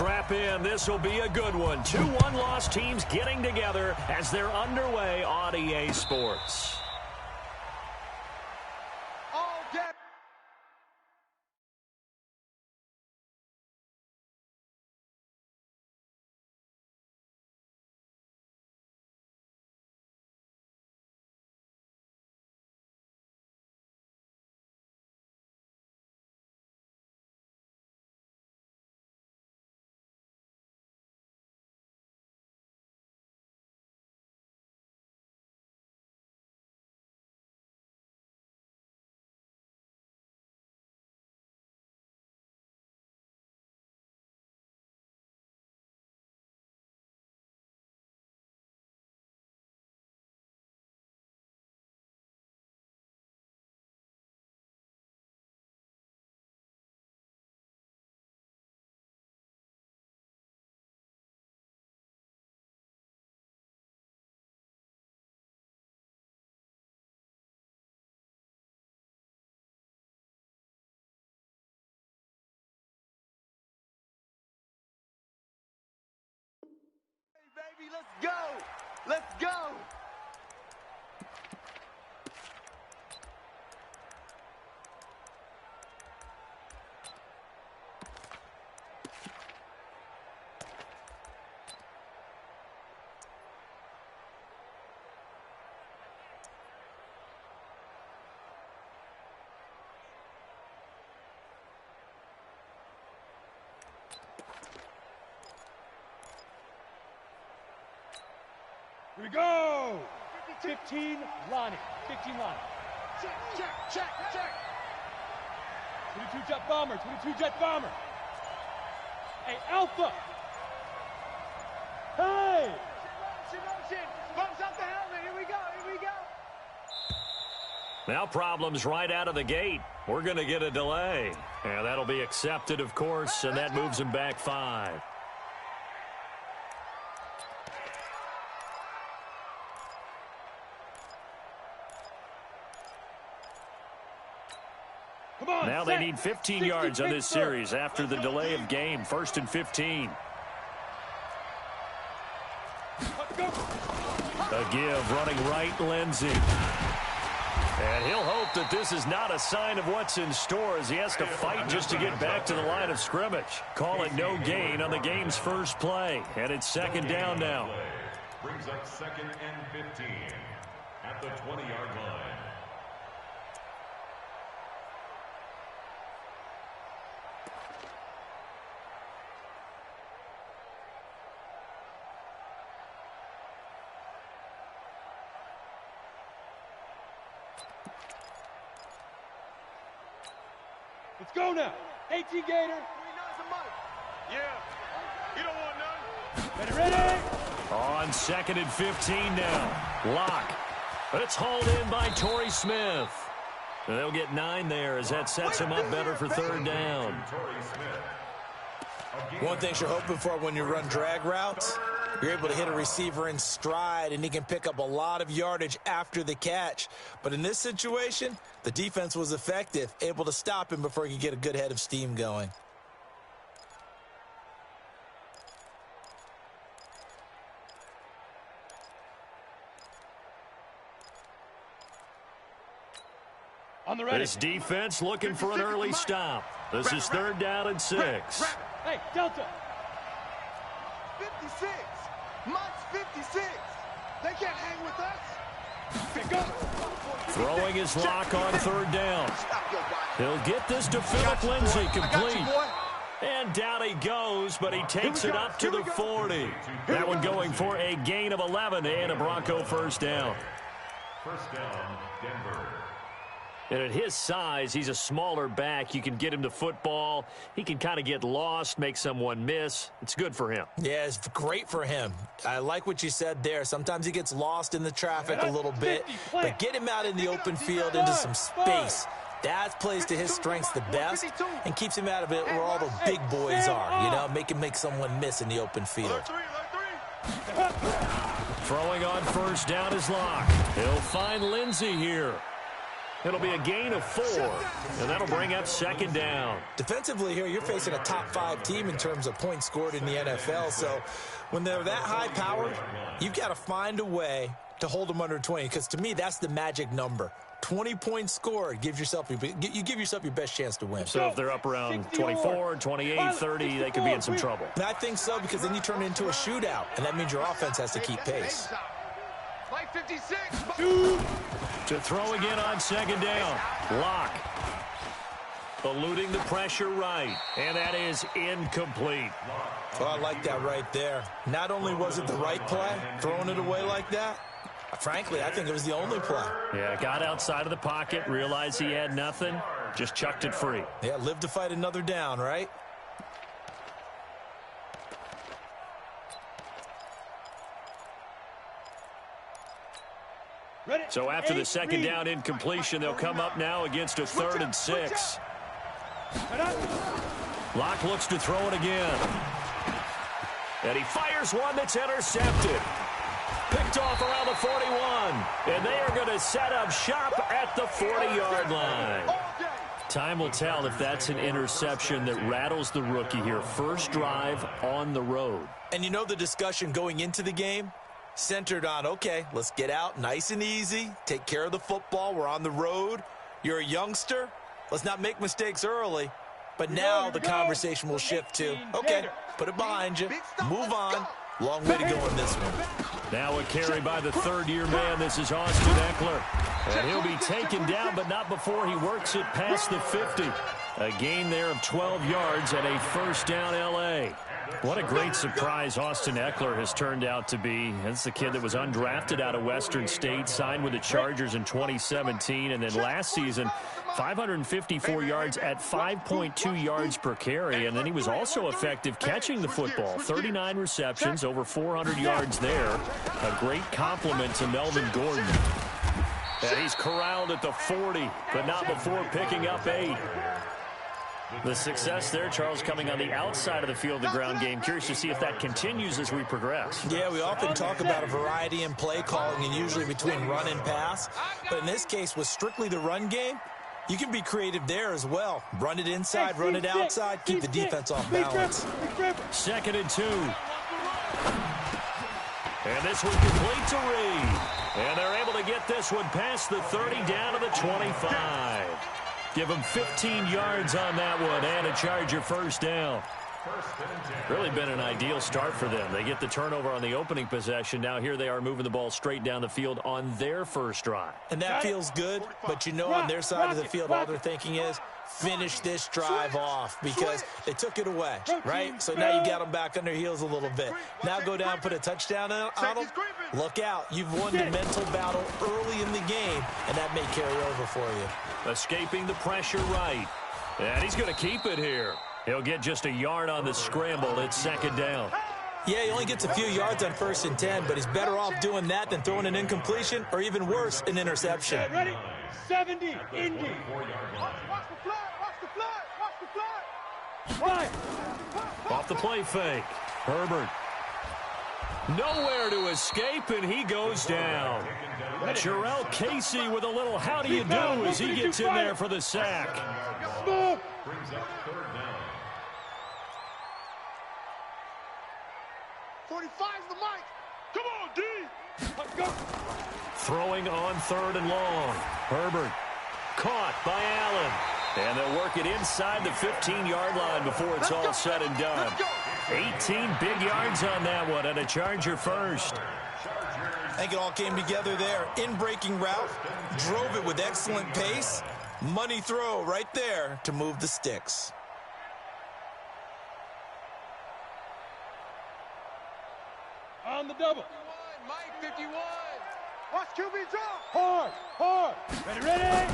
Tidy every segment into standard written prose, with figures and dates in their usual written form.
Strap in. This will be a good one. 2 one-loss teams getting together as they're underway on EA Sports. Baby, let's go! Let's go! Here we go! 15, Lonnie. 15, Lonnie. Check. 22 jet bomber, 22 jet bomber. Hey, Alpha! Hey! Motion. Bumps up the helmet. Here we go. Now problems right out of the gate. We're going to get a delay. And that'll be accepted, of course, and that moves him back 5. Now they need 15 yards on this series after the delay of game. 1st and 15. A give, running right, Lindsey. And he'll hope that this is not a sign of what's in store as he has to fight just to get back to the line of scrimmage. Call it no gain on the game's first play. And it's 2nd down now. Brings up 2nd and 15 at the 20-yard line. Let's go now. 18 Gator. Yeah. You don't want none. Ready? On 2nd and 15 now. Lock. It's hauled in by Torrey Smith. They'll get 9 there as that sets him up better for 3rd down. One thing you're hoping for when you run drag routes, you're able to hit a receiver in stride, and he can pick up a lot of yardage after the catch. But in this situation, the defense was effective, able to stop him before he could get a good head of steam going. On the ready. This defense looking for an early stop. This is 3rd down and 6. Hey, Delta. 56. Mike's 56. They can't hang with us. Pick up. Throwing his lock on 3rd down. He'll get this to Phillip Lindsay complete. And down he goes, but he takes it up to the 40. That one going for a gain of 11 and a Bronco 1st down. 1st down, Denver. And at his size, he's a smaller back. You can get him the football. He can kind of get lost, make someone miss. It's good for him. Yeah, it's great for him. I like what you said there. Sometimes he gets lost in the traffic a little bit, but get him out in the open field into some space. That plays to his strengths the best and keeps him out of it where all the big boys are, you know, make him make someone miss in the open field. Throwing on 1st down is Lock. He'll find Lindsey here. It'll be a gain of 4, and that'll bring up second down. Defensively here, you're facing a top-5 team in terms of points scored in the NFL, so when they're that high-powered, you've got to find a way to hold them under 20, because to me, that's the magic number. 20 points scored, you give yourself your best chance to win. So if they're up around 24, 28, 30, they could be in some trouble. And I think so, because then you turn it into a shootout, and that means your offense has to keep pace. Play 56. To throw again on second down. Lock. Eluding the pressure right. And that is incomplete. Well, I like that right there. Not only was it the right play, throwing it away like that, frankly, I think it was the only play. Yeah, got outside of the pocket, realized he had nothing, just chucked it free. Yeah, live to fight another down, right? So after the second down incompletion, they'll come up now against a 3rd and 6. Locke looks to throw it again. And he fires one that's intercepted. Picked off around the 41. And they are going to set up shop at the 40-yard line. Time will tell if that's an interception that rattles the rookie here. First drive on the road. And you know the discussion going into the game? Centered on, okay, let's get out nice and easy, take care of the football, we're on the road, you're a youngster, let's not make mistakes early. But now the conversation will shift to, okay, put it behind you, move on, long way to go in this one. Now a carry by the third-year man, this is Austin Eckler. And he'll be taken down, but not before he works it past the 50. A gain there of 12 yards and a first down L.A. What a great surprise Austin Eckler has turned out to be. That's the kid that was undrafted out of Western State, signed with the Chargers in 2017, and then last season, 554 yards at 5.2 yards per carry, and then he was also effective catching the football. 39 receptions, over 400 yards there. A great compliment to Melvin Gordon. And he's corralled at the 40, but not before picking up 8. The success there, Charles, coming on the outside of the field, the ground game. Curious to see if that continues as we progress. Yeah, we often talk about a variety in play calling and usually between run and pass. But in this case, with strictly the run game, you can be creative there as well. Run it inside, run it outside, keep the defense off balance. 2nd and 2. And this one complete to Reed. And they're able to get this one past the 30 down to the 25. Give them 15 yards on that one and a Charger first down. Really been an ideal start for them. They get the turnover on the opening possession. Now here they are moving the ball straight down the field on their first drive. And that feels good, but you know on their side of the field all they're thinking is finish this drive off because they took it away, right? So now you got them back on their heels a little bit. Now go down, put a touchdown on them. Look out. You've won the mental battle early in the game, and that may carry over for you. Escaping the pressure right. And he's going to keep it here. He'll get just a yard on the scramble. It's 2nd down. Yeah, he only gets a few yards on 1st and 10, but he's better off doing that than throwing an incompletion or even worse, an interception. Ready? 70, Indy. Watch the flag, watch the flag, watch the flag. Off the play fake. Herbert. Nowhere to escape, and he goes down. Jarrell Casey with a little how do you do as he gets in there for the sack. Move. 45's the mic. Come on, D. Let's go. Throwing on 3rd and long. Herbert caught by Allen. And they'll work it inside the 15-yard line before it's all said and done. 18 big yards on that one and a Charger first. I think it all came together there. In-breaking route, drove it with excellent pace. Money throw right there to move the sticks. On the double. Mike 51. Watch QB drop. Hard, hard. Ready.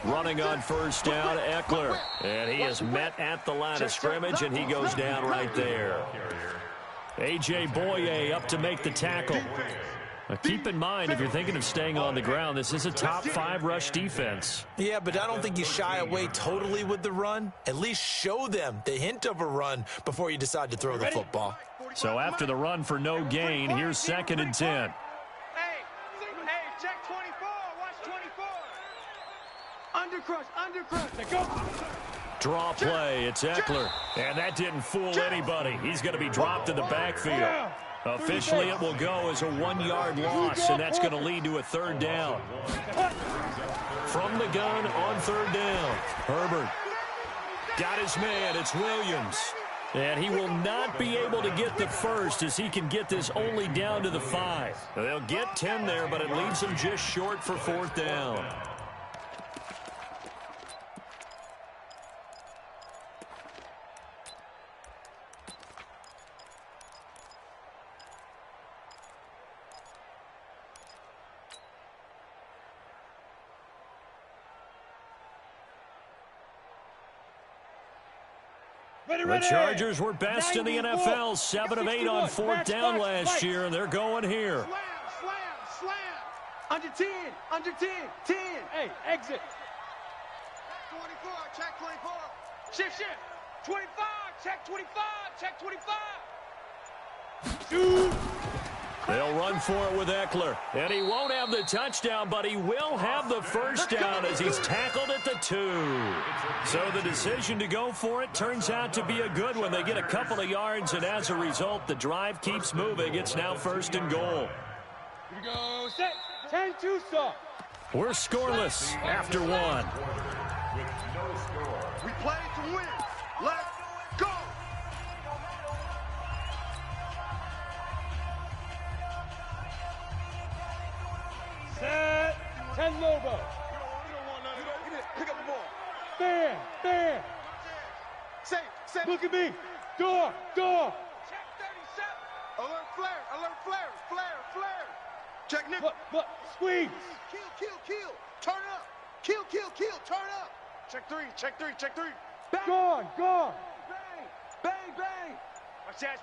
Running on first down, Eckler. And he is met at the line of scrimmage, and he goes down right there. A.J. Boye up to make the tackle. Now keep in mind, if you're thinking of staying on the ground, this is a top 5 rush defense. Yeah, but I don't think you shy away totally with the run. At least show them the hint of a run before you decide to throw the football. So after the run for no gain, here's 2nd and 10. Hey, check 24. Watch 24. Undercrush. Let go. Draw play, it's Eckler. And that didn't fool anybody. He's going to be dropped in the backfield. Officially, it will go as a 1-yard loss, and that's going to lead to a third down. From the gun on third down, Herbert got his man. It's Williams. And he will not be able to get the first as he can get this only down to the 5. They'll get 10 there, but it leaves them just short for fourth down. The Chargers were best in the NFL, 7 of 8 on fourth down last year, and they're going here. Slam. Under 10. 10. Hey, exit. 24, check 24. Shift. 25, check 25, check 25. Shoot. They'll run for it with Eckler. And he won't have the touchdown, but he will have the first down as he's tackled at the 2. So the decision to go for it turns out to be a good one. They get a couple of yards, and as a result, the drive keeps moving. It's now first and goal. Here we go. Set. 10-2 stop. We're scoreless after 1. With no score. We play to win. Let's go. Set. 10 Lobo. You don't want none of that. Pick up the ball. Bam. Safe. Look at me. Door. Check 37. Alert flare. Check Nick. Look. Squeeze. Kill. Turn up. Kill. Turn up. Check 3. Bang. Gone. Bang. Watch that.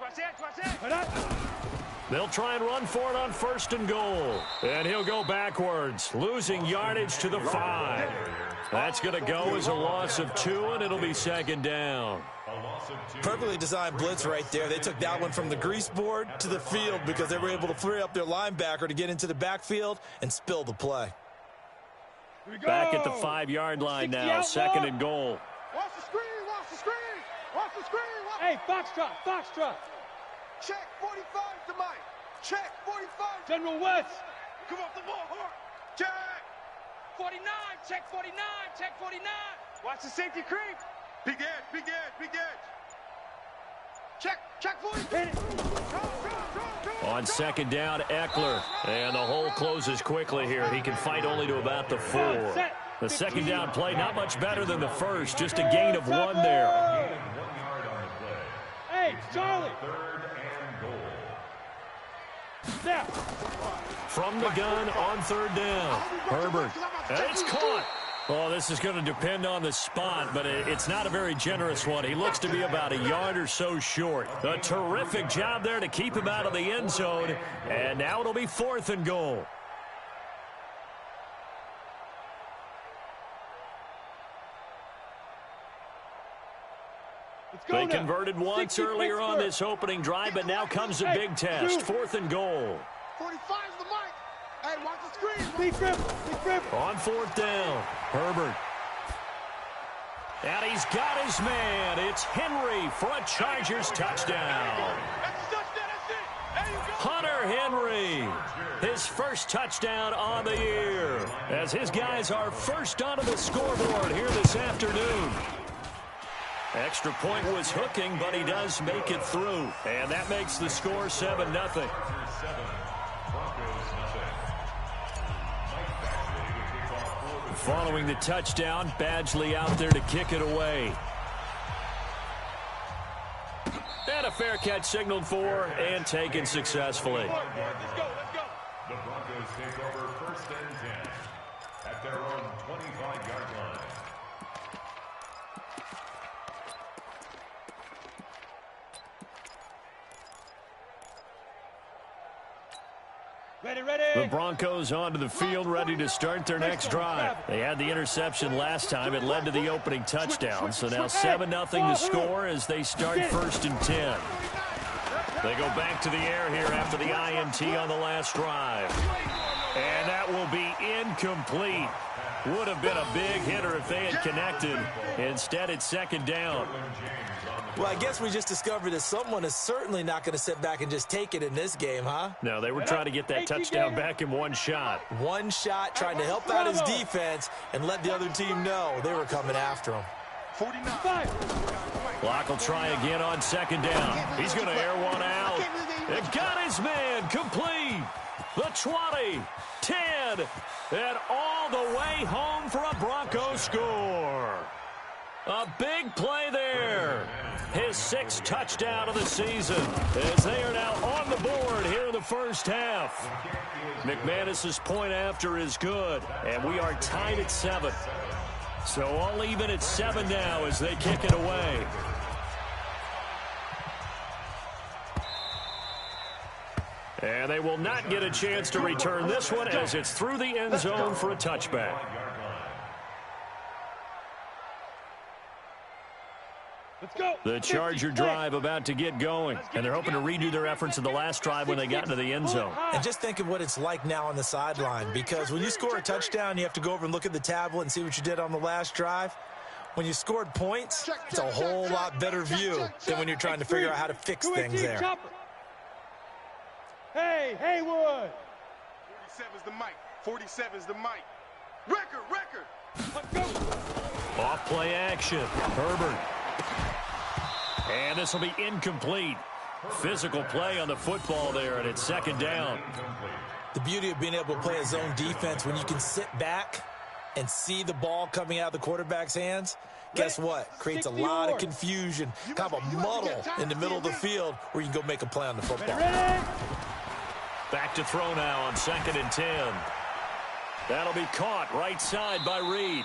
And that. They'll try and run for it on first and goal. And he'll go backwards, losing yardage to the 5. That's going to go as a loss of 2, and it'll be second down. Perfectly designed blitz right there. They took that one from the grease board to the field because they were able to free up their linebacker to get into the backfield and spill the play. Here we go. Back at the 5-yard line now, second and goal. Watch the screen. Hey, Foxtrot. Check 45 to Mike. Check 45. General West. Come off the ball hard. Check. 49. Check 49. Watch the safety creep. Big edge. Check 40. Hit it. Go. On second down, Eckler. And the hole closes quickly here. He can fight only to about the 4. The second down play, not much better than the first. Just a gain of 1 there. 1 yard on the play. Hey, Charlie. Third and goal. Now. From the gun on third down, Herbert. And it's caught. Oh, this is going to depend on the spot, but it's not a very generous one. He looks to be about a yard or so short. A terrific job there to keep him out of the end zone. And now it'll be fourth and goal. They converted once earlier on this opening drive, but now comes a big test. Fourth and goal. 45's the mic. Hey, watch the screen. Big grip. On fourth down, Herbert. And he's got his man. It's Henry for a Chargers touchdown. Hunter Henry, his first touchdown on the year, as his guys are first onto the scoreboard here this afternoon. Extra point was hooking, but he does make it through. And that makes the score 7-0. Following the touchdown, Badgley out there to kick it away. And a fair catch signaled for and taken successfully. The Broncos take over first and 10 at their own 25-yard line. Ready. The Broncos onto the field, ready to start their next drive. They had the interception last time. It led to the opening touchdown. So now 7-0 to score as they start first and 10. They go back to the air here after the INT on the last drive. And that will be incomplete. Would have been a big hitter if they had connected. Instead, it's second down. Well, I guess we just discovered that someone is certainly not going to sit back and just take it in this game, huh? No, they were trying to get that touchdown back in one shot. One shot, trying to help out his defense and let the other team know they were coming after him. 49. Clock will try again on second down. He's going to air one out. It got his man complete. The 20, 10, and all the way home for a Bronco score. A big play there. His 6th touchdown of the season as they are now on the board here in the first half. McManus's point after is good, and we are tied at 7. So all even at 7 now as they kick it away. And they will not get a chance to return this one as it's through the end zone for a touchback. The Charger drive about to get going, and they're hoping to redo their efforts in the last drive when they got into the end zone. And just think of what it's like now on the sideline, because when you score a touchdown, you have to go over and look at the tablet and see what you did on the last drive. When you scored points, it's a whole lot better view than when you're trying to figure out how to fix things there. Hey, Haywood! 47's the mic. 47's the mic. Record. Let's go! Off play action. Herbert. And this will be incomplete. Physical play on the football there, and it's second down. The beauty of being able to play a zone defense when you can sit back and see the ball coming out of the quarterback's hands, guess what? Creates a lot of confusion, kind of a muddle in the middle of the field where you can go make a play on the football. Back to throw now on 2nd and 10. That'll be caught right side by Reed.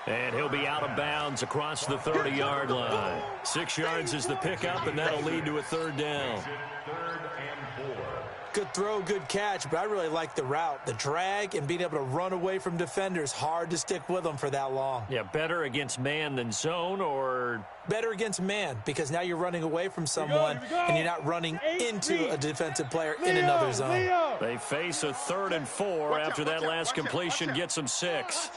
And he'll be out of bounds across the 30-yard line. 6 yards is the pickup, and that'll lead to a third down. Good throw, good catch, but I really like the route. The drag and being able to run away from defenders, hard to stick with them for that long. Yeah, better against man than zone, or? Better against man, because now you're running away from someone, and you're not running into a defensive player in another zone. They face a 3rd and 4 after that last completion gets them 6.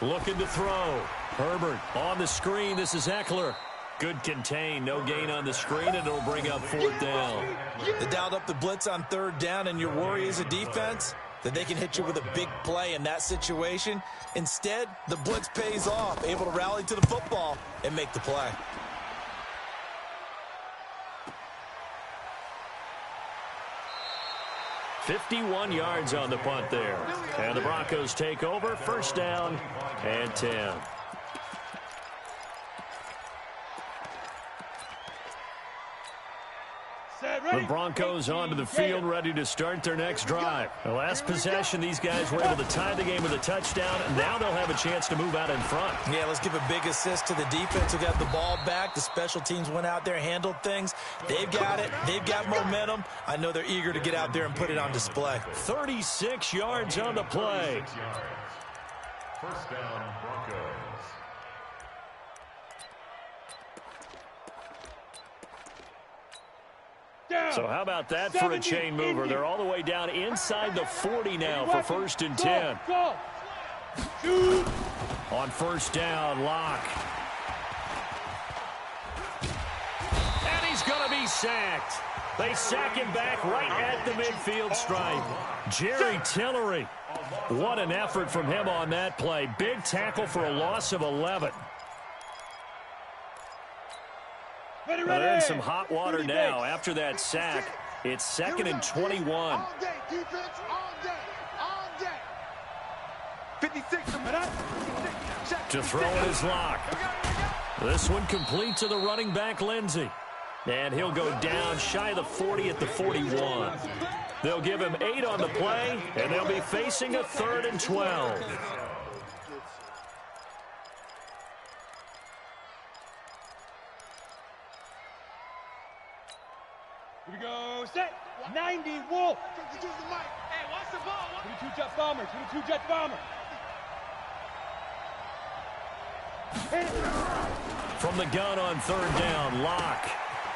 Looking to throw. Herbert on the screen. This is Eckler. Good contain. No gain on the screen, and it'll bring up 4th down. They dialed up the blitz on 3rd down, and your worry as a defense that they can hit you with a big play in that situation. Instead, the blitz pays off, able to rally to the football and make the play. $51 yards on the punt there. And the Broncos take over. 1st down and 10. The Broncos onto the field, ready to start their next drive. The last possession, these guys were able to tie the game with a touchdown, and now they'll have a chance to move out in front. Yeah, let's give a big assist to the defense who got the ball back. The special teams went out there, handled things. They've got it. They've got momentum. I know they're eager to get out there and put it on display. 36 yards on the play. 1st down, Broncos. So how about that for a chain mover? They're all the way down inside the 40 now for 1st and 10. On 1st down, Locke. And he's going to be sacked. They sack him back right at the midfield stripe. Jerry Tillery. What an effort from him on that play. Big tackle for a loss of 11. Well, they're in some hot water now after that sack. It's 2nd and 21. All day, defense, all day, all day. 56 to throw it is Locke. This one complete to the running back, Lindsey. And he'll go down shy of the 40 at the 41. They'll give him 8 on the play, and they'll be facing a 3rd and 12. Here we go, set, 90, Wolf. Hey, watch the ball. 22 jet bombers, 22 jet bombers. From the gun on 3rd down, Locke.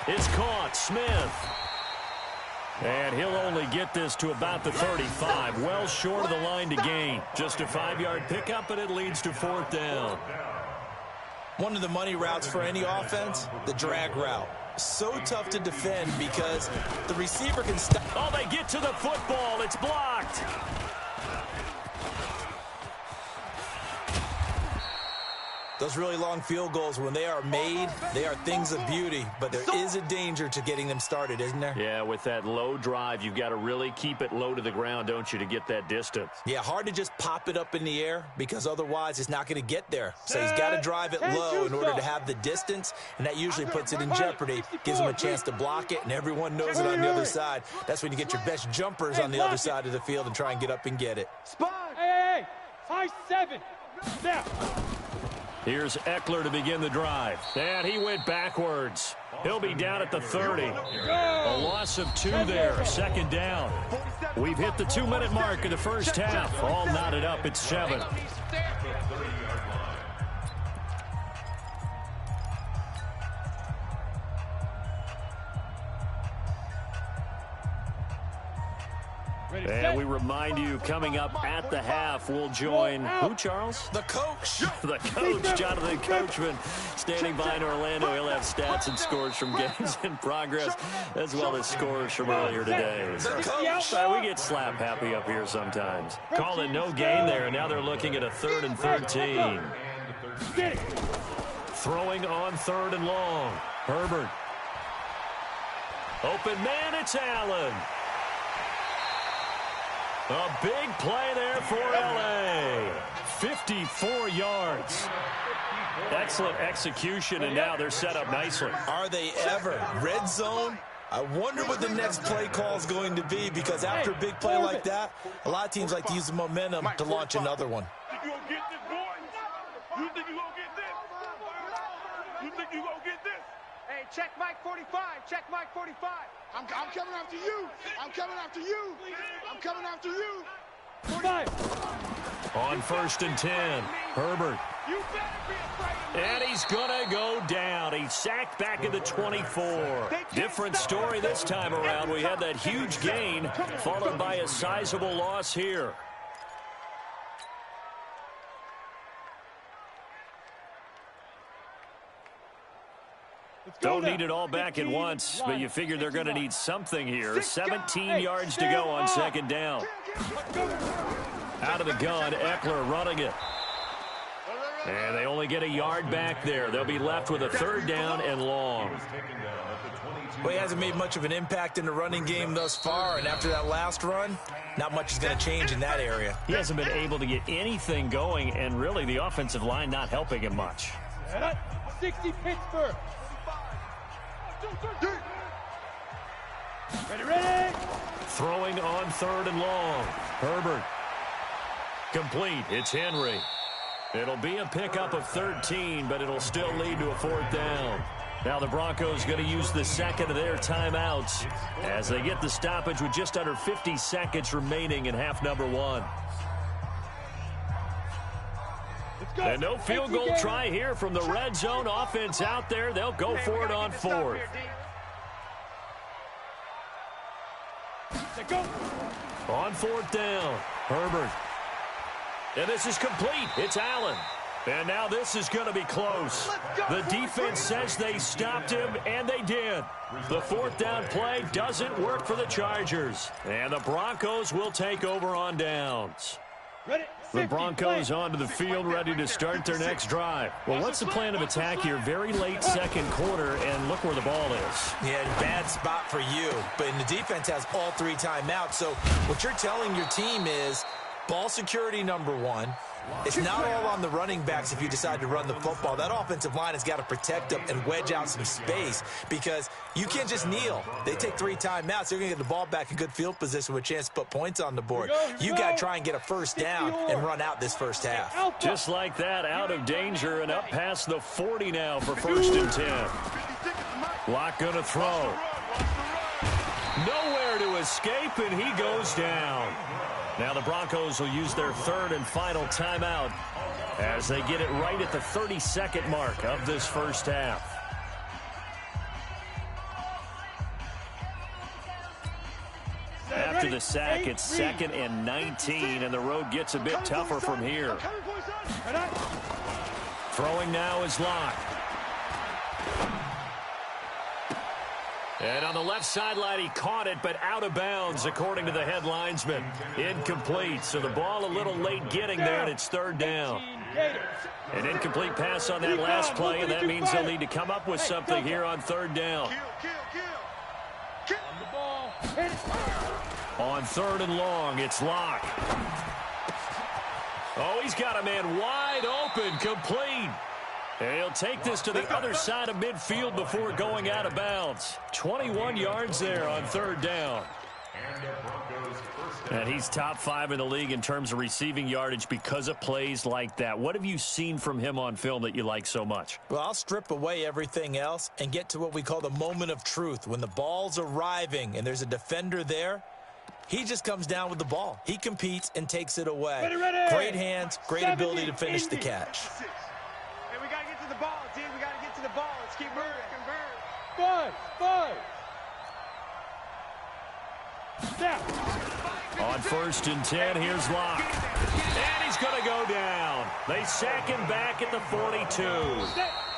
It's caught, Smith. And he'll only get this to about the 35, well short of the line to gain. Just a 5-yard pickup, and it leads to 4th down. One of the money routes for any offense, the drag route. So tough to defend because the receiver can stop. Oh, they get to the football. It's blocked. Those really long field goals, when they are made, they are things of beauty, but there is a danger to getting them started, isn't there? Yeah, with that low drive, you've got to really keep it low to the ground, don't you, to get that distance. Yeah, hard to just pop it up in the air because otherwise it's not going to get there. So he's got to drive it low in order to have the distance, and that usually puts it in jeopoly, gives him a chance to block it, and everyone knows it on the other side. That's when you get your best jumpers on the other side of the field and try and get up and get it. Hey, 5-7. Now. Here's Eckler to begin the drive. And he went backwards. He'll be down at the 30. A loss of 2 there, 2nd down. We've hit the 2-minute mark of the first half. All knotted up at 7. And we remind you, coming up at the half, we'll join who, Charles? The coach. The coach, Jonathan Coachman, standing by in Orlando. He'll have stats and scores from games in progress, as well as scores from earlier today. We get slap happy up here sometimes. Call it no gain there, and now they're looking at a 3rd and 13. Throwing on 3rd and long. Herbert. Open man, it's Allen. A big play there for L.A. 54 yards. Excellent execution, and now they're set up nicely. Are they ever? Red zone? I wonder what the next play call is going to be, because after a big play like that, a lot of teams like to use the momentum to launch another one. You gonna get this, boy? You think you gonna get this? You think you gonna get this? Hey, check Mike 45. Check Mike 45. I'm coming after you. I'm coming after you. I'm coming after you. 45. On 1st and 10, Herbert. You better be afraid of me. And he's going to go down. He's sacked back at the 24. Different story this time around. We had that huge gain, followed by a sizable loss here. Don't need it all back at once, but you figure they're going to need something here. 17 yards to go on 2nd down. Out of the gun, Eckler running it. And they only get a yard back there. They'll be left with a 3rd down and long. Well, he hasn't made much of an impact in the running game thus far, and after that last run, not much is going to change in that area. He hasn't been able to get anything going, and really the offensive line not helping him much. 60 Pittsburgh. Ready. Throwing on 3rd and long. Herbert. Complete. It's Henry. It'll be a pickup of 13, but it'll still lead to a 4th down. Now the Broncos going to use the 2nd of their timeouts as they get the stoppage with just under 50 seconds remaining in half number 1. And no field goal try here from the red zone. Offense out there. They'll go for it on 4th. On 4th down, Herbert. And this is complete. It's Allen. And now this is going to be close. The defense says they stopped him, and they did. The 4th down play doesn't work for the Chargers. And the Broncos will take over on downs. The Broncos onto the field, ready to start their next drive. Well, what's the plan of attack here? Very late 2nd quarter, and look where the ball is. Yeah, bad spot for you. But the defense has all 3 timeouts. So what you're telling your team is ball security number 1. It's not all on the running backs if you decide to run the football. That offensive line has got to protect them and wedge out some space because you can't just kneel. They take 3 timeouts. They're going to get the ball back in good field position with a chance to put points on the board. You got to try and get a 1st down and run out this first half. Just like that, out of danger and up past the 40 now for 1st and 10. Locke going to throw. Nowhere to escape, and he goes down. Now the Broncos will use their 3rd and final timeout as they get it right at the 32nd mark of this first half. after the sack. It's 2nd and 19, and the road gets a bit tougher from here. Throwing now is Locke. And on the left sideline, he caught it, but out of bounds, according to the head linesman. Incomplete, so the ball a little late getting there, and it's 3rd down. An incomplete pass on that last play, and that means they'll need to come up with something here on 3rd down. On 3rd and long, it's Locke. Oh, he's got a man wide open, complete. And he'll take this to the other side of midfield before going out of bounds. 21 yards there on 3rd down. And he's top 5 in the league in terms of receiving yardage because of plays like that. What have you seen from him on film that you like so much? Well, I'll strip away everything else and get to what we call the moment of truth. When the ball's arriving and there's a defender there, he just comes down with the ball. He competes and takes it away. Great hands, great ability to finish the catch. We got to get to the ball, D. We got to get to the ball. Let's keep moving. Five. Step. On 1st and 10, here's Locke. And he's going to go down. They sack him back at the 42.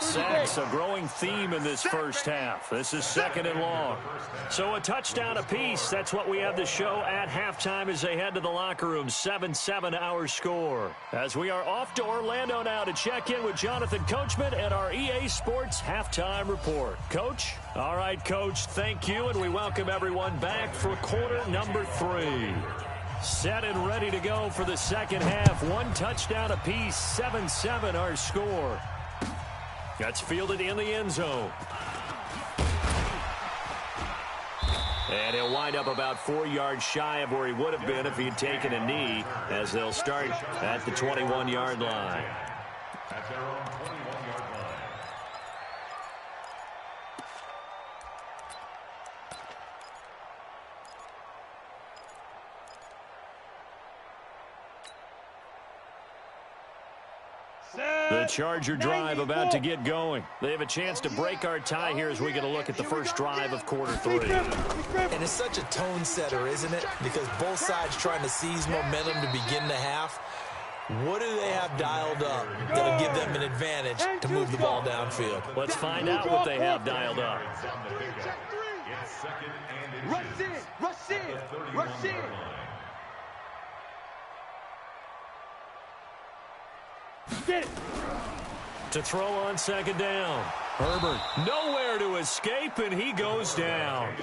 Sacks a growing theme in this first half. This is 2nd and long. So a touchdown apiece. That's what we have to show at halftime as they head to the locker room. 7-7 our score. As we are off to Orlando now to check in with Jonathan Coachman and our EA Sports halftime report. Coach? All right, Coach, thank you, and we welcome everyone back for quarter number 3. Set and ready to go for the second half. 1 touchdown apiece, 7-7 our score. That's fielded in the end zone. And he'll wind up about 4 yards shy of where he would have been if he'd taken a knee, as they'll start at the 21-yard line. At their own 21-yard line. The Charger drive about to get going. They have a chance to break our tie here as we get a look at the first drive of quarter 3. And it's such a tone setter, isn't it? Because both sides trying to seize momentum to begin the half. What do they have dialed up that'll give them an advantage to move the ball downfield? Let's find out what they have dialed up. Rush in. Get it. To throw on 2nd down. Herbert nowhere to escape, and he goes down.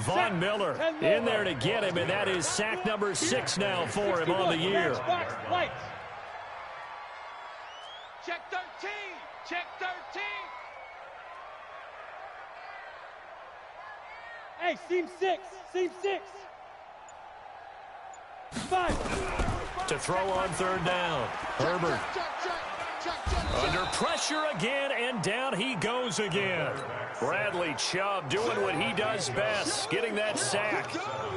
Von Miller in there to get him, and that is sack number 6 now for him on the year. Check 13. Check 13. Hey, seam 6. 5. To throw on 3rd down. Herbert under pressure again, and down he goes again. Bradley Chubb doing what he does best, getting that sack.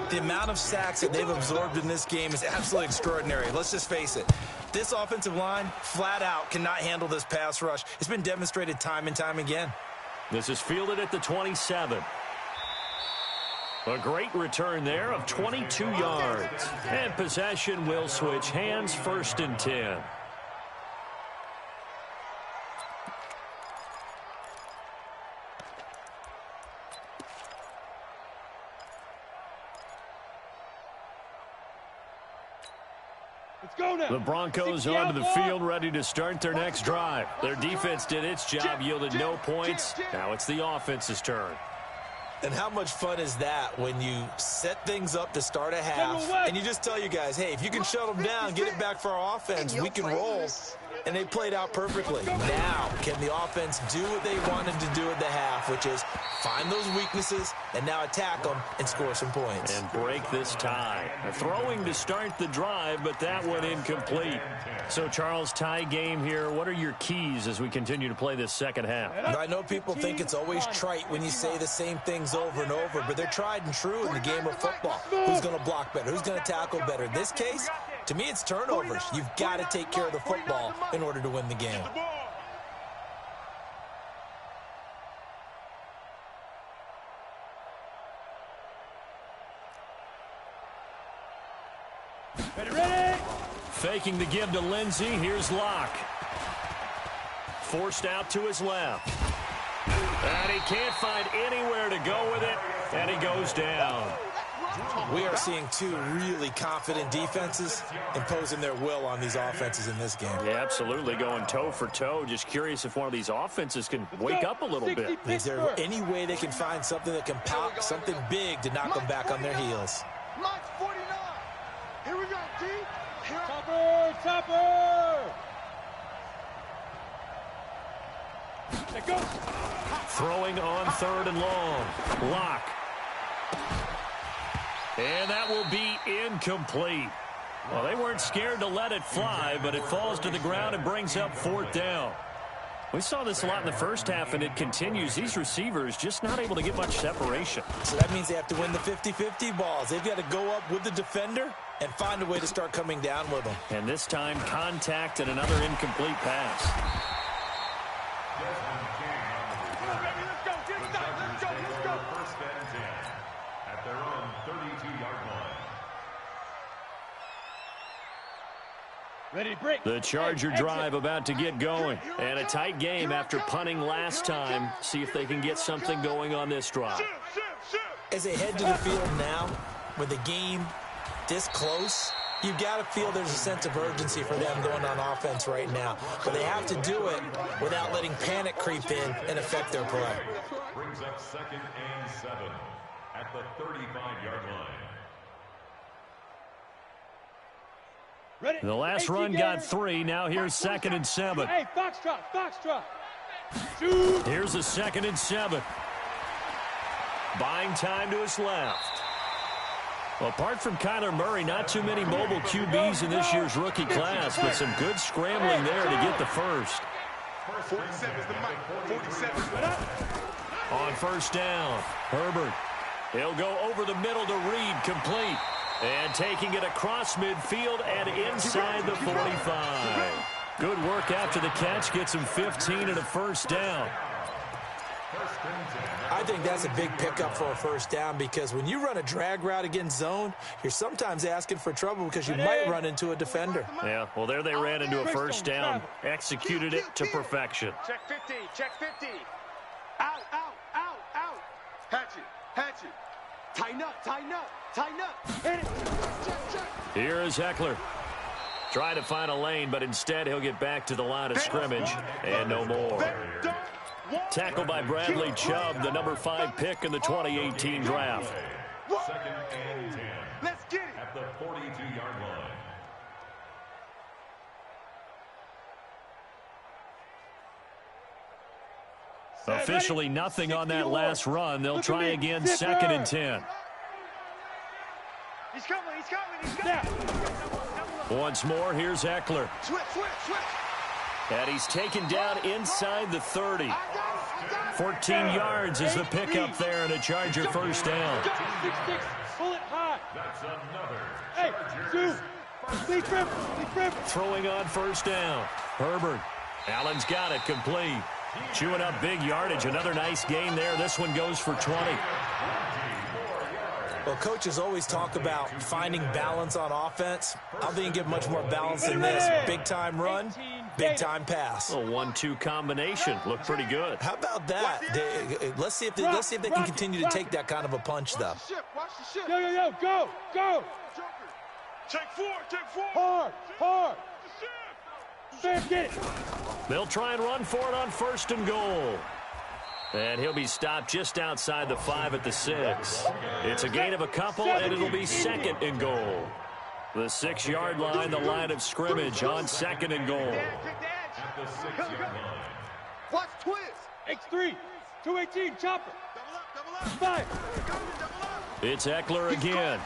The amount of sacks that they've absorbed in this game is absolutely extraordinary. Let's just face it. This offensive line, flat out, cannot handle this pass rush. It's been demonstrated time and time again. This is fielded at the 27. A great return there of 22 yards. And possession will switch hands, 1st and 10. The Broncos onto the field, ready to start their next drive. Their defense did its job, yielded no points. Now it's the offense's turn. And how much fun is that when you set things up to start a half and you just tell you guys, hey, if you can shut them down, get it back for our offense, we can roll. And they played out perfectly. Now, can the offense do what they wanted to do at the half, which is find those weaknesses and now attack them and score some points. And break this tie. A throwing to start the drive, but that one incomplete. So, Charles, tie game here. What are your keys as we continue to play this second half? I know people think it's always trite when you say the same things over and over, but they're tried and true in the game of football. Who's going to block better? Who's going to tackle better? In this case, to me, it's turnovers. You've got to take care of the football in order to win the game. Ready. Faking the give to Lindsey. Here's Locke. Forced out to his left. And he can't find anywhere to go with it, and he goes down. We are seeing two really confident defenses imposing their will on these offenses in this game. Yeah, absolutely, going toe for toe. Just curious if one of these offenses can wake up a little bit. Is there any way they can find something that can pop, something big to knock them back on their heels? Mike's 49. Here we go, D. Topper. Let go. Throwing on 3rd and long. Locke. And that will be incomplete. Well, they weren't scared to let it fly, but it falls to the ground and brings up 4th down. We saw this a lot in the first half, and it continues. These receivers just not able to get much separation. So that means they have to win the 50-50 balls. They've got to go up with the defender and find a way to start coming down with them. And this time, contact and another incomplete pass. Ready, break. The Charger drive about to get going. And a tight game after punting last time. See if they can get something going on this drive. As they head to the field now, with the game this close, you've got to feel there's a sense of urgency for them going on offense right now. But they have to do it without letting panic creep in and affect their play. Brings up 2nd and 7 at the 35-yard line. Ready. The last run got 3. Now here's 2nd and 7. Hey, Foxtrot. Shoot. Here's a 2nd and 7. Buying time to his left. Well, apart from Kyler Murray, not too many mobile QBs in this year's rookie class, but some good scrambling there to get the first. 47's the mic. 47. On 1st down, Herbert. He'll go over the middle to Reed, complete. And taking it across midfield and inside the 45. Good work after the catch. Gets him 15 and a 1st down. I think that's a big pickup for a 1st down because when you run a drag route against zone, you're sometimes asking for trouble because you might run into a defender. Yeah, well, there they ran into a 1st down. Executed it to perfection. Check 50. Out. Hatch it. Tighten up. Hit it. Check. Here is Eckler. Trying to find a lane, but instead he'll get back to the line of scrimmage and no more. Tackled by Bradley Chubb, the number 5 pick in the 2018 draft. 2nd and 10. Let's get it. At the 42-yard line. Officially nothing on that last run. They'll try again, 2nd and 10. He's coming. Once more, here's Eckler. Switch. And he's taken down inside the 30. 14 yards is the pickup there and a Charger 1st down. 6. Pull it high. That's another. Hey, shoot. Please grip. Throwing on 1st down. Herbert. Allen's got it, complete. Chewing up big yardage. Another nice gain there. This one goes for 20. Well, coaches always talk about finding balance on offense. I think you get much more balance than this. Big-time run, big-time pass. A 1-2 combination. Looked pretty good. How about that? Let's see if they can continue to take that kind of a punch, though. Watch the ship. Yo, go. Take 4. Hard. Sam, get it. They'll try and run for it on 1st and goal. And he'll be stopped just outside the 5 at the 6. It's a gain of a couple, and it'll be 2nd and goal. The 6-yard line, the line of scrimmage on 2nd and goal. At the 6-yard line. Watch twist. X3. 218. Chopper. Double up. 5. It's Eckler again.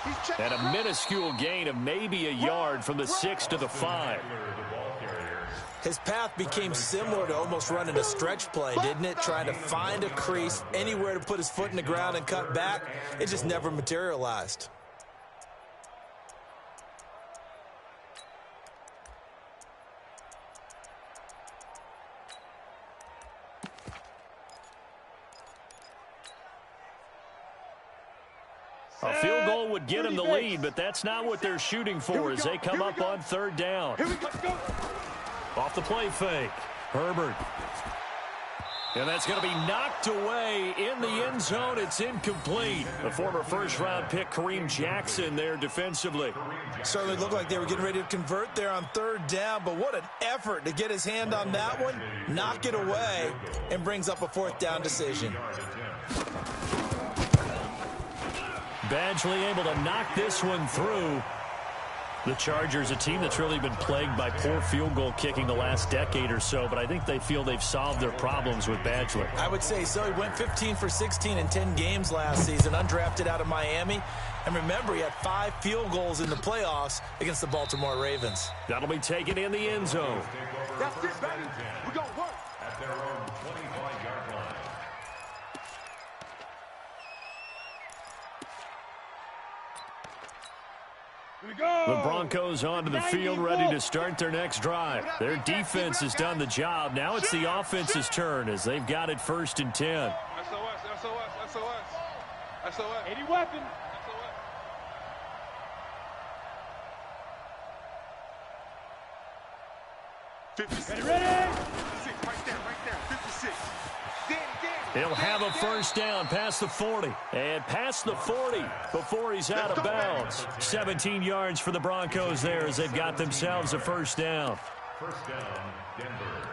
He's checking. And a minuscule gain of maybe a yard from the 6 to the 5. His path became similar to almost running a stretch play, didn't it? Trying to find a crease, anywhere to put his foot in the ground and cut back. It just never materialized. A field goal goal would get him the lead, but that's not what they're shooting for as they come up on third down. Off the play fake. Herbert. And that's going to be knocked away in the end zone. It's incomplete. The former first-round pick, Kareem Jackson, there defensively. Certainly looked like they were getting ready to convert there on third down, but what an effort to get his hand on that one, knock it away, and brings up a fourth down decision. Badgley able to knock this one through. The Chargers, a team that's really been plagued by poor field goal kicking the last decade or so, but I think they feel they've solved their problems with Badgley. I would say so. He went 15 for 16 in 10 games last season, undrafted out of Miami. And remember, he had 5 field goals in the playoffs against the Baltimore Ravens. That'll be taken in the end zone. That's it, baby. We're going to work. At their own 25-yard line. The Broncos onto the field, ready to start their next drive. Their defense has done the job. Now it's the offense's turn as they've got it 1st and 10. SOS. 80 weapon. SOS. Ready? 56, right there, 56. He'll have a first down past the 40. And past the 40 before he's out of bounds. 17 yards for the Broncos there as they've got themselves a first down. First down, Denver.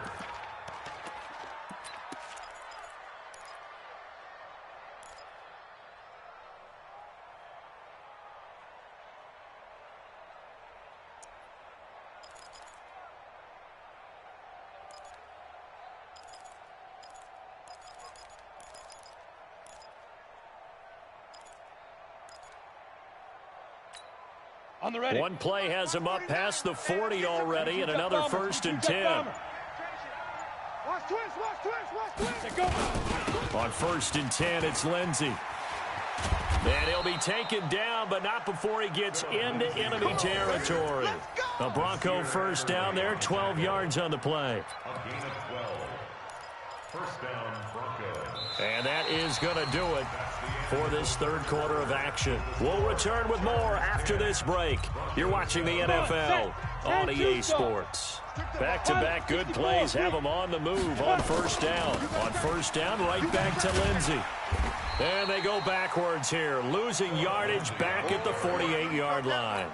On the ready. One play has him up past the 40 already, and another 1st and 10. Watch twist. On 1st and 10, it's Lindsey. And he'll be taken down, but not before he gets into enemy territory. A Bronco first down there, 12 yards on the play. A gain of 12. First down, Broncos. And that is going to do it for this third quarter of action. We'll return with more after this break. You're watching the NFL on EA Sports. Back-to-back good plays have them on the move on first down. On first down, right back to Lindsey. And they go backwards here, losing yardage back at the 48-yard line.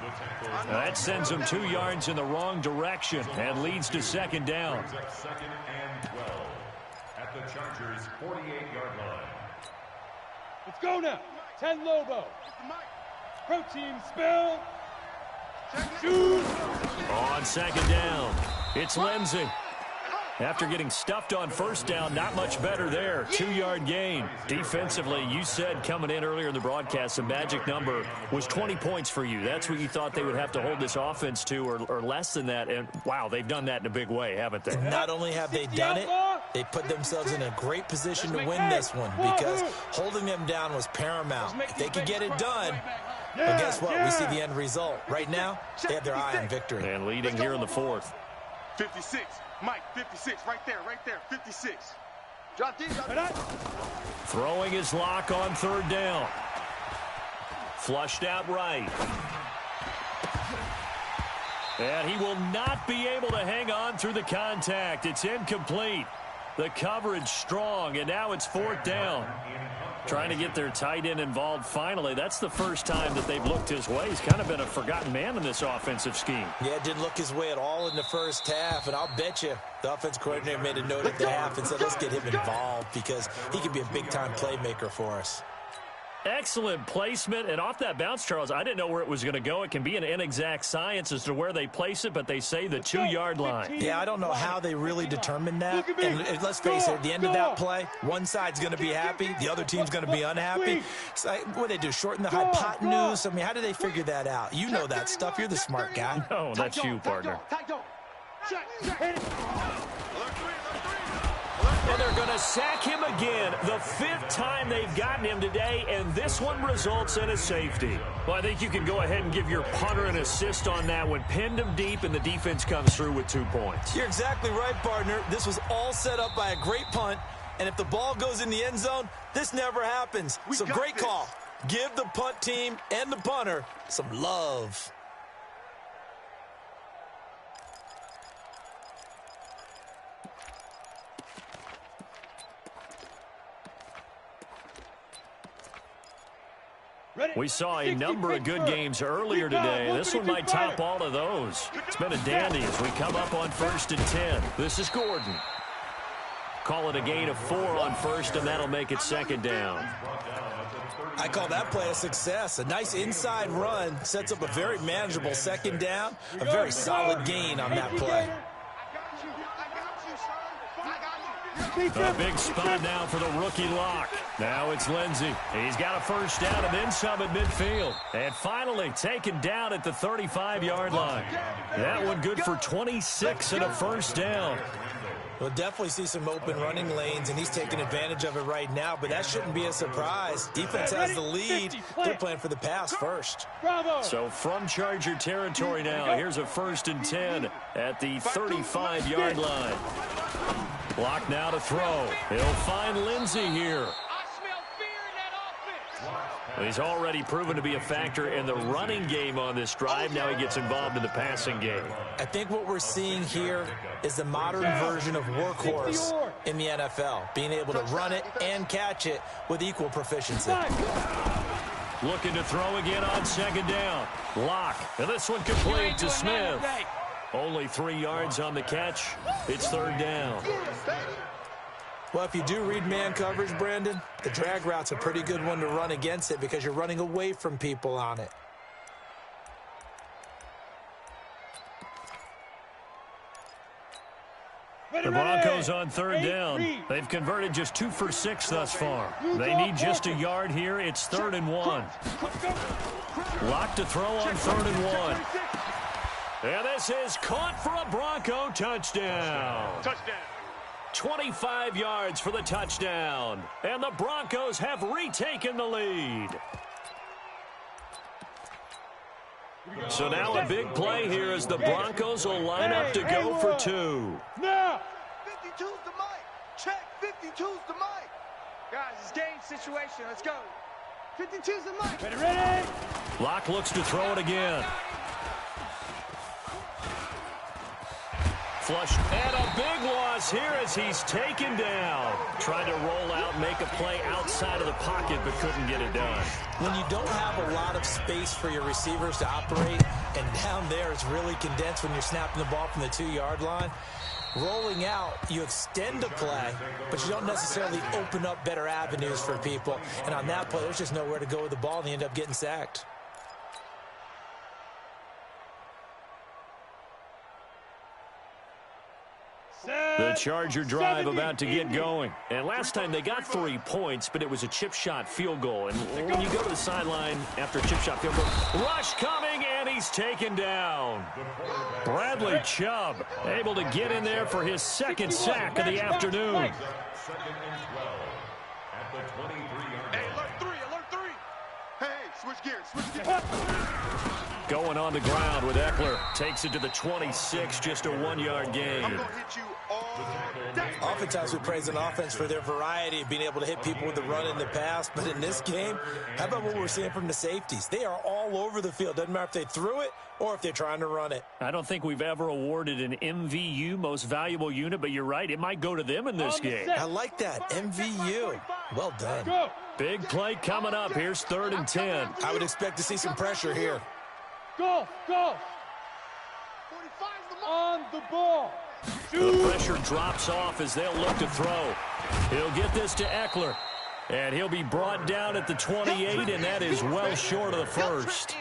Now that sends them 2 yards in the wrong direction and leads to second down. Second and 12 at the Chargers' 48-yard line. Let's go now. 10 Lobo. Protein spill. Shoot. On second down, it's Lindsey. After getting stuffed on first down, not much better there. 2-yard gain. Defensively, you said coming in earlier in the broadcast, the magic number was 20 points for you. That's what you thought they would have to hold this offense to, or less than that. And, wow, they've done that in a big way, haven't they? Not only have they done it, they put themselves in a great position to win this one because holding them down was paramount. If they could get it done, but guess what? We see the end result. Right now, they have their eye on victory. And leading here in the fourth. 56. Mike, 56, right there, 56. Drop these. Throwing his lock on third down. Flushed out right. And he will not be able to hang on through the contact. It's incomplete. The coverage strong, and now it's fourth down. Trying to get their tight end involved finally. That's the first time that they've looked his way. He's kind of been a forgotten man in this offensive scheme. Yeah, it didn't look his way at all in the first half, and I'll bet you the offense coordinator made a note at the half and said, let's get him involved because he could be a big-time playmaker for us. Excellent placement, and off that bounce, Charles, I didn't know where it was going to go. It can be an inexact science as to where they place it, but they say the 2-yard line. Yeah, I don't know how they really determined that. And let's face it, at the end of that play, one side's going to be happy, the other team's going to be unhappy. So, what do they do, shorten the hypotenuse? I mean, how do they figure that out? You know that stuff. You're the smart guy. No, that's you, partner. And they're going to sack him again, the 5th time they've gotten him today, and this one results in a safety. Well, I think you can go ahead and give your punter an assist on that one. Pinned him deep, and the defense comes through with 2 points. You're exactly right, partner. This was all set up by a great punt, and if the ball goes in the end zone, this never happens. So great call. Give the punt team and the punter some love. We saw a number of good games earlier today. This one might top all of those. It's been a dandy as we come up on 1st and 10. This is Gordon. Call it a gain of 4 on 1st, and that'll make it 2nd down. I call that play a success. A nice inside run sets up a very manageable 2nd down. A very solid gain on that play. A big spot now for the rookie Locke. Now it's Lindsey. He's got a 1st down and then some at midfield. And finally taken down at the 35-yard line. That one good for 26 and a 1st down. We'll definitely see some open running lanes, and he's taking advantage of it right now, but that shouldn't be a surprise. Defense has the lead. They're playing for the pass first. So from Charger territory now, here's a 1st and 10 at the 35-yard line. Locke now to throw. He'll find Lindsey here. He's already proven to be a factor in the running game on this drive. Now he gets involved in the passing game. I think what we're seeing here is the modern version of workhorse in the NFL, being able to run it and catch it with equal proficiency. Looking to throw again on 2nd down. Locke. And this one complete to Smith. Only 3 yards on the catch. It's 3rd down. Well, if you do read man coverage, Brandon, the drag route's a pretty good one to run against it because you're running away from people on it. The Broncos on 3rd down. They've converted just 2 for 6 thus far. They need just a yard here. It's 3rd and 1. Locke to throw on 3rd and 1. And this is caught for a Bronco touchdown. 25 yards for the touchdown. And the Broncos have retaken the lead. So now a big play here as the Broncos will line up to go for 2. Now, 52's the mic. Check, 52's the mic. Guys, it's game situation. Let's go. 52's the mic. Ready? Locke looks to throw it again. Flush, and a big loss here as he's taken down. Tried to roll out, make a play outside of the pocket, but couldn't get it done. When you don't have a lot of space for your receivers to operate, and down there it's really condensed when you're snapping the ball from the 2-yard line, rolling out, you extend a play, but you don't necessarily open up better avenues for people. And on that play, there's just nowhere to go with the ball, and you end up getting sacked. The Charger drive about to get going. And last time they got 3 points, but it was a chip shot field goal. And when you go to the sideline after a chip shot field goal, rush coming, and he's taken down. Bradley Chubb able to get in there for his 2nd sack of the afternoon. 2nd and 12 at the 23-yard line. Hey, alert 3. Hey, switch gears. Going on the ground with Eckler. Takes it to the 26, just a 1-yard gain. I'm going to hit you all day. Oftentimes we praise an offense for their variety of being able to hit people with the run and the pass. But in this game, how about what we're seeing from the safeties? They are all over the field. Doesn't matter if they threw it or if they're trying to run it. I don't think we've ever awarded an MVU, most valuable unit, but you're right. It might go to them in this game. I like that. MVU. Well done. Big play coming up. Here's 3rd and 10. I would expect to see some pressure here. Go. 45's the mic. On the ball. The pressure drops off as they'll look to throw. He'll get this to Eckler. And he'll be brought down at the 28, and that is well short of the 1st.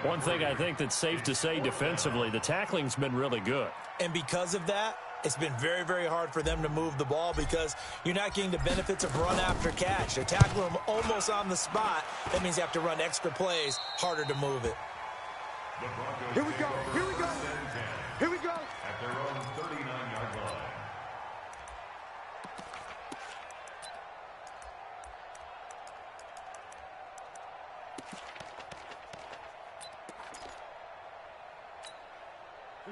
One thing I think that's safe to say defensively, the tackling's been really good. And because of that, it's been very, very hard for them to move the ball because you're not getting the benefits of run after catch. They're tackling them almost on the spot. That means you have to run extra plays, harder to move it. Here we go. At their own 39-yard line.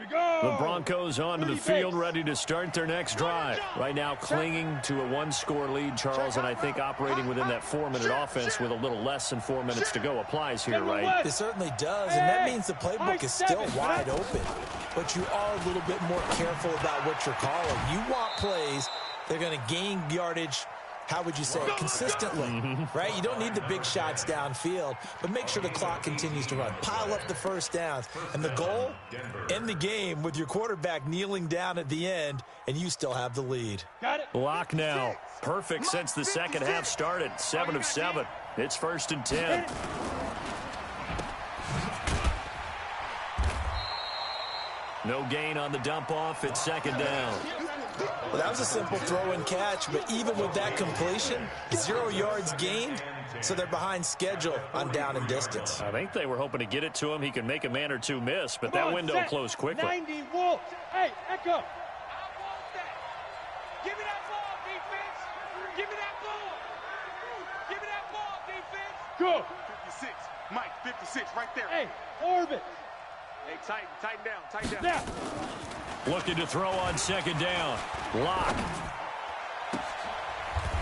The Broncos onto the field, ready to start their next drive. Right now clinging to a one-score lead, Charles, and I think operating within that 4-minute offense with a little less than 4 minutes to go applies here, right? It certainly does, and that means the playbook is still wide open. But you are a little bit more careful about what you're calling. You want plays that are going to gain yardage, how would you say it, consistently, right? You don't need the big shots downfield, but make sure the clock continues to run. Pile up the first downs. And the goal, end the game with your quarterback kneeling down at the end, and you still have the lead. Got it. Lock now. Perfect since the second half started. 7 of 7. It's 1st and 10. No gain on the dump off. It's 2nd down. Well, that was a simple throw and catch, but even with that completion, 0 yards gained, so they're behind schedule on down and distance. I think they were hoping to get it to him. He could make a man or two miss, but that window closed quickly. 90 Wolves. Hey, Echo. I want that. Give me that ball, defense. Give me that ball. Give me that ball, defense. Go. 56. Mike, 56 right there. Hey, Orbit. Hey, tighten down. Yeah. Looking to throw on 2nd down. Lock.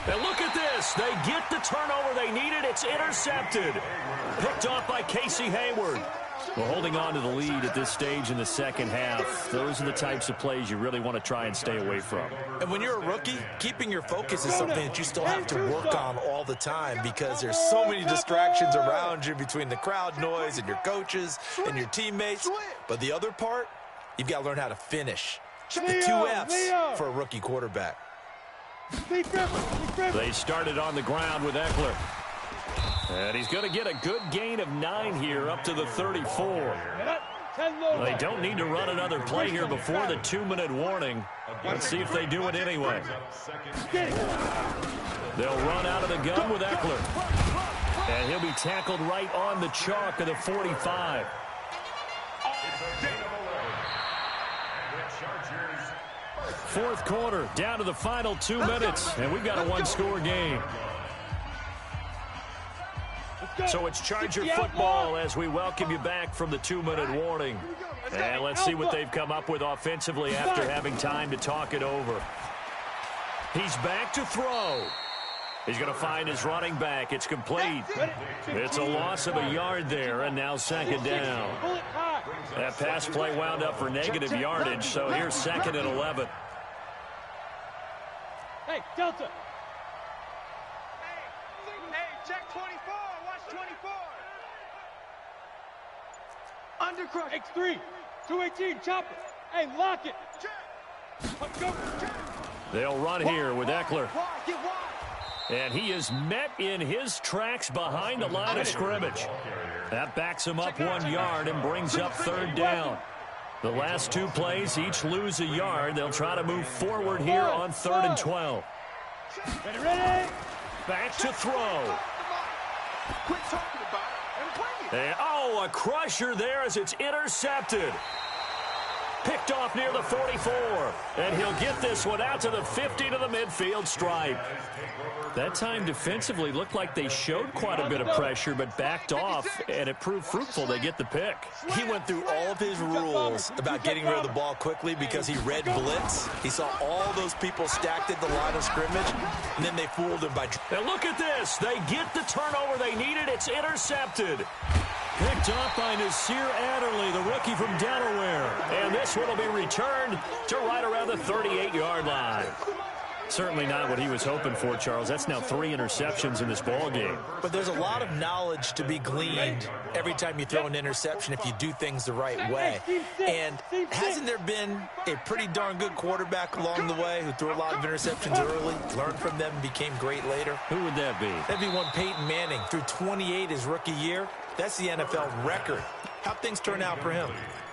And look at this. They get the turnover they needed. It's intercepted. Picked off by Casey Hayward. Well, holding on to the lead at this stage in the second half, those are the types of plays you really want to try and stay away from. And when you're a rookie, keeping your focus is something that you still have to work on all the time because there's so many distractions around you between the crowd noise and your coaches and your teammates. But the other part, you've got to learn how to finish. The 2 F's for a rookie quarterback. They started on the ground with Eckler. And he's going to get a good gain of 9 here up to the 34. They don't need to run another play here before the 2-minute warning. Let's see if they do it anyway. They'll run out of the gun with Eckler. And he'll be tackled right on the chalk of the 45. Fourth quarter, down to the final 2 minutes, and we've got a 1-score game. So it's Charger football as we welcome you back from the 2-minute warning. And let's see what they've come up with offensively after having time to talk it over. He's back to throw. He's going to find his running back. It's complete. It's a loss of a yard there, and now 2nd down. That pass play wound up for negative yardage, so here's 2nd and 11. Hey, Delta. Hey, check 24. Watch 24. Undercrush. X3. 218. Chopper. Hey, lock it. Go. They'll run here with Eckler. And he is met in his tracks behind the line of scrimmage. That backs him up 1 yard and brings up 3rd down. The last 2 plays each lose a yard. They'll try to move forward here on 3rd and 12. Ready. Back to throw. Quit talking about it and bring it. And, a crusher there as it's intercepted. Picked off near the 44. And he'll get this one out to the 50 to the midfield stripe. That time defensively looked like they showed quite a bit of pressure, but backed off, and it proved fruitful. They get the pick. He went through all of his rules about getting rid of the ball quickly because he read blitz. He saw all those people stacked at the line of scrimmage, and then they fooled him by... And look at this. They get the turnover they needed. It's intercepted. Picked off by Nasir Adderley, the rookie from Delaware. And this one will be returned to right around the 38-yard line. Certainly not what he was hoping for, Charles. That's now 3 interceptions in this ball game. But there's a lot of knowledge to be gleaned every time you throw an interception if you do things the right way. And hasn't there been a pretty darn good quarterback along the way who threw a lot of interceptions early, learned from them, and became great later? Who would that be? That'd be one Peyton Manning. Threw 28 his rookie year. That's the NFL record. How'd things turn out for him?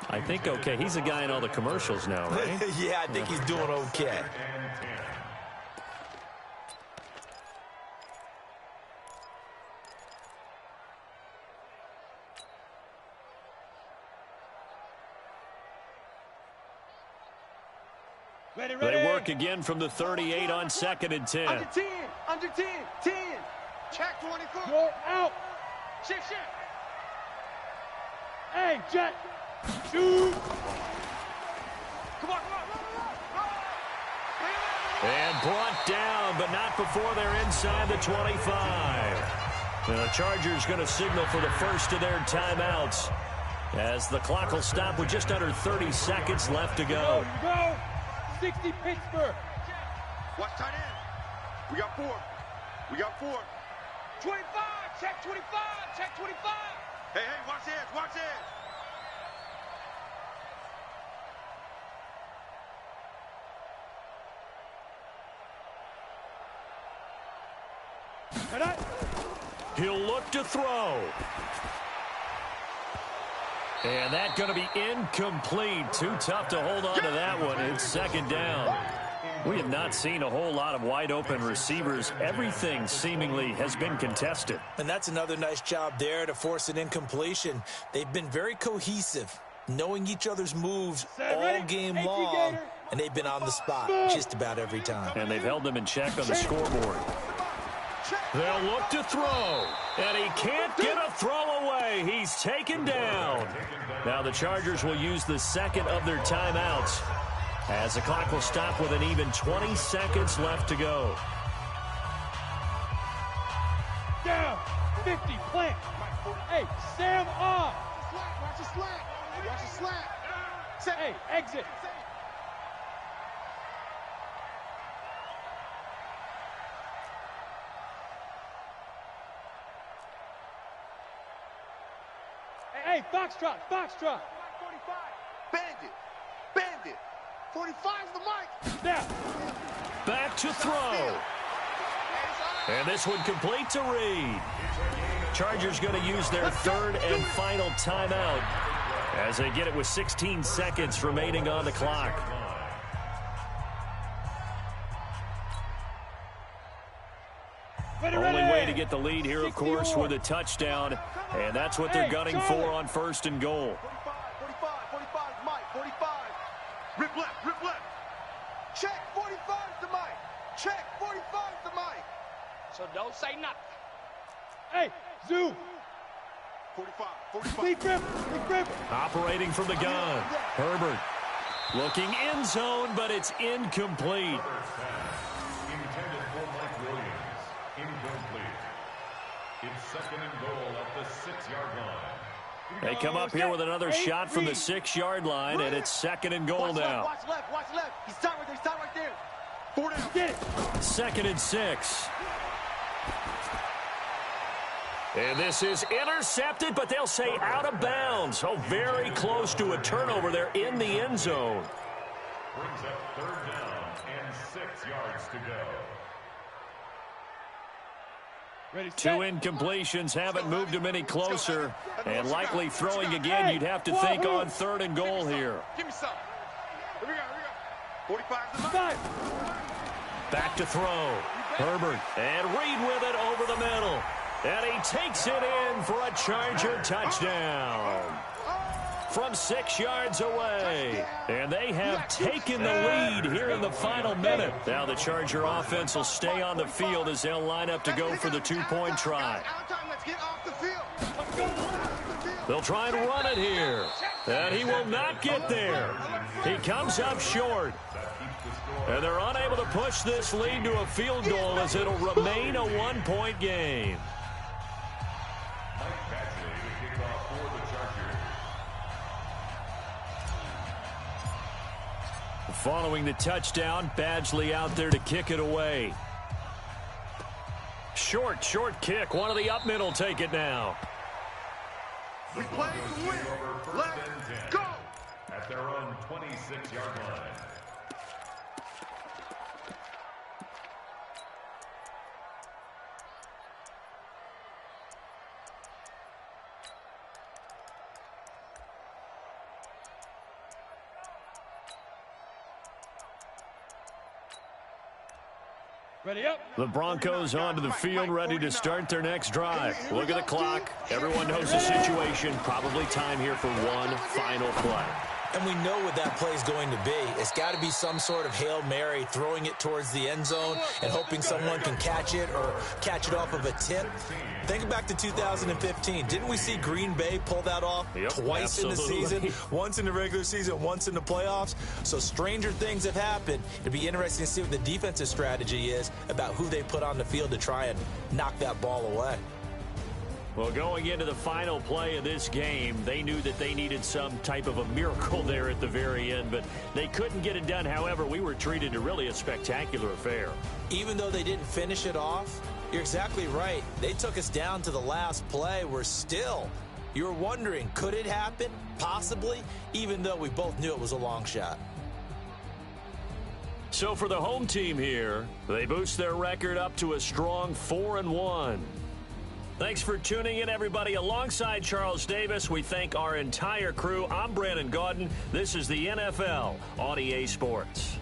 I think okay. He's a guy in all the commercials now, right? Yeah, I think he's doing okay. Ready. They work again from the 38 on 2nd and 10. Under 10. 10. Check 24. You're out. Shift. Hey, Jet. Shoot. Come on, come on, run. And brought down, but not before they're inside the 25. And the Chargers going to signal for the first of their timeouts as the clock will stop with just under 30 seconds left to go. Go. 60 Pittsburgh. Watch tight end. We got 4. We got 4. 25. Check 25. Check 25. Hey, watch the edge. Watch the edge. He'll look to throw. And that's going to be incomplete. Too tough to hold on to that one. It's second down. We have not seen a whole lot of wide open receivers. Everything seemingly has been contested. And that's another nice job there to force an incompletion. They've been very cohesive, knowing each other's moves all game long, and they've been on the spot just about every time. And they've held them in check on the scoreboard. They'll look to throw, and he can't get a throw away. He's taken down. Now the Chargers will use the second of their timeouts as the clock will stop with an even 20 seconds left to go. Down. 50. Plant. Hey, Sam off. Watch the slant. Watch the slant. Hey, exit. Hey, Foxtrot, Foxtrot. 45. Bandit. 45's the mic. Now. Back to throw. And this one complete to Reed. Chargers going to use their third and final timeout as they get it with 16 seconds remaining on the clock. Only way to get the lead here, of course, with a touchdown, and that's what they're gunning for on first and goal. 45, Mike, 45. Rip left. Check, 45's the mic. Check, 45's the mic. So don't say nothing. Hey, zoom. 45. Big grip. Operating from the gun. Herbert looking end zone, but it's incomplete. Intended for Mike Williams. Incomplete. It's second and goal at the 6-yard line. They come up here with another shot from the 6-yard line, and it's second and goal now. Watch left. He's tied right there. 4 down. Get it. Second and 6. And this is intercepted, but they'll say out of bounds. Oh, very close to a turnover there in the end zone. Brings up third down and 6 yards to go. Ready, Two incompletions haven't moved him any closer, and likely throwing again, you'd have to think on third and goal here. Give me some. Here we go. 45's the mic. Back to throw. Herbert, and Reed with it over the middle. And he takes it in for a Charger touchdown from 6 yards away. And they have taken the lead here in the final minute. Now the Charger offense will stay on the field as they'll line up to go for the two-point try. They'll try and run it here. And he will not get there. He comes up short. And they're unable to push this lead to a field goal as it'll remain a one-point game. Following the touchdown, Badgley out there to kick it away. Short kick. One of the up middle take it now. We play to win. Let's go. At their own 26-yard line. Ready up. The Broncos onto the field, ready to start their next drive. Look at the clock. Everyone knows the situation. Probably time here for one final play. And we know what that play is going to be. It's got to be some sort of Hail Mary, throwing it towards the end zone and hoping someone can catch it or catch it off of a tip. Think back to 2015. Didn't we see Green Bay pull that off twice in the season? Once in the regular season, once in the playoffs. So stranger things have happened. It'll be interesting to see what the defensive strategy is about who they put on the field to try and knock that ball away. Well, going into the final play of this game, they knew that they needed some type of a miracle there at the very end, but they couldn't get it done. However, we were treated to really a spectacular affair. Even though they didn't finish it off, you're exactly right. They took us down to the last play. You're wondering, could it happen? Possibly, even though we both knew it was a long shot. So for the home team here, they boost their record up to a strong 4-1. Thanks for tuning in, everybody. Alongside Charles Davis, we thank our entire crew. I'm Brandon Gaudin. This is the NFL on EA Sports.